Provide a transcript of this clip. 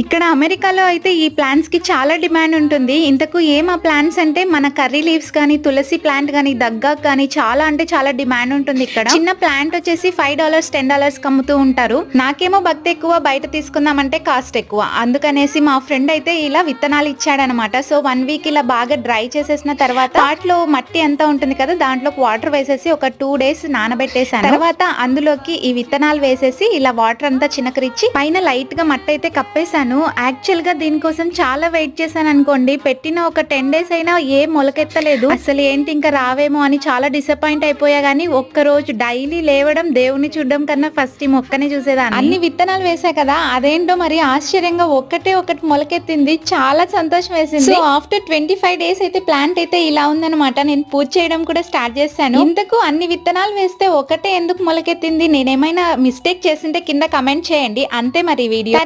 ఇక్కడ అమెరికాలో అయితే ఈ ప్లాంట్స్ కి చాలా డిమాండ్ ఉంటుంది. ఇంతకు ఆ ప్లాంట్స్ అంటే మన కర్రీ లీవ్స్ కానీ, తులసి ప్లాంట్ కానీ, దగ్గాకు కానీ చాలా అంటే చాలా డిమాండ్ ఉంటుంది ఇక్కడ. చిన్న ప్లాంట్ వచ్చేసి $5 $10 అమ్ముతూ ఉంటారు. నాకేమో భక్తి ఎక్కువ, బయట తీసుకుందామంటే కాస్ట్ ఎక్కువ. అందుకనేసి మా ఫ్రెండ్ అయితే ఇలా విత్తనాలు ఇచ్చాడనమాట. సో 1 వీక్ ఇలా బాగా డ్రై చేసేసిన తర్వాత వాటిలో మట్టి ఎంత ఉంటుంది కదా, దాంట్లోకి వాటర్ వేసేసి ఒక 2 days నానబెట్టేసాను. తర్వాత అందులోకి ఈ విత్తనాలు వేసేసి ఇలా వాటర్ అంతా చినకరిచ్చి పైన లైట్ గా మట్టి అయితే కప్పేసాను. యాక్చువల్ గా దీనికోసం చాలా వెయిట్ చేశాను అనుకోండి. పెట్టిన ఒక 10 days అయినా ఏ మొలకెత్తలేదు. అసలు ఏంటి ఇంకా రావేమో అని చాలా డిసప్పాయింట్ అయిపోయా. గానీ ఒక్క రోజు డైలీ లేవడం, దేవుని చూడడం కన్నా ఫస్ట్ ఈ మొక్కని చూసేదాన్ని. అన్ని విత్తనాలు వేసా కదా, అదేంటో మరి ఆశ్చర్యంగా ఒకటి మొలకెత్తింది. చాలా సంతోషం వేసింది. సో ఆఫ్టర్ 25 days అయితే ప్లాంట్ అయితే ఇలా ఉందన్నమాట. నేను పూజ చేయడం కూడా స్టార్ట్ చేశాను. ఇంతకు అన్ని విత్తనాలు వేస్తే ఒకటే ఎందుకు మొలకెత్తింది? నేనేమైనా మిస్టేక్ చేసింటే కింద కమెంట్ చేయండి. అంతే మరి వీడియో.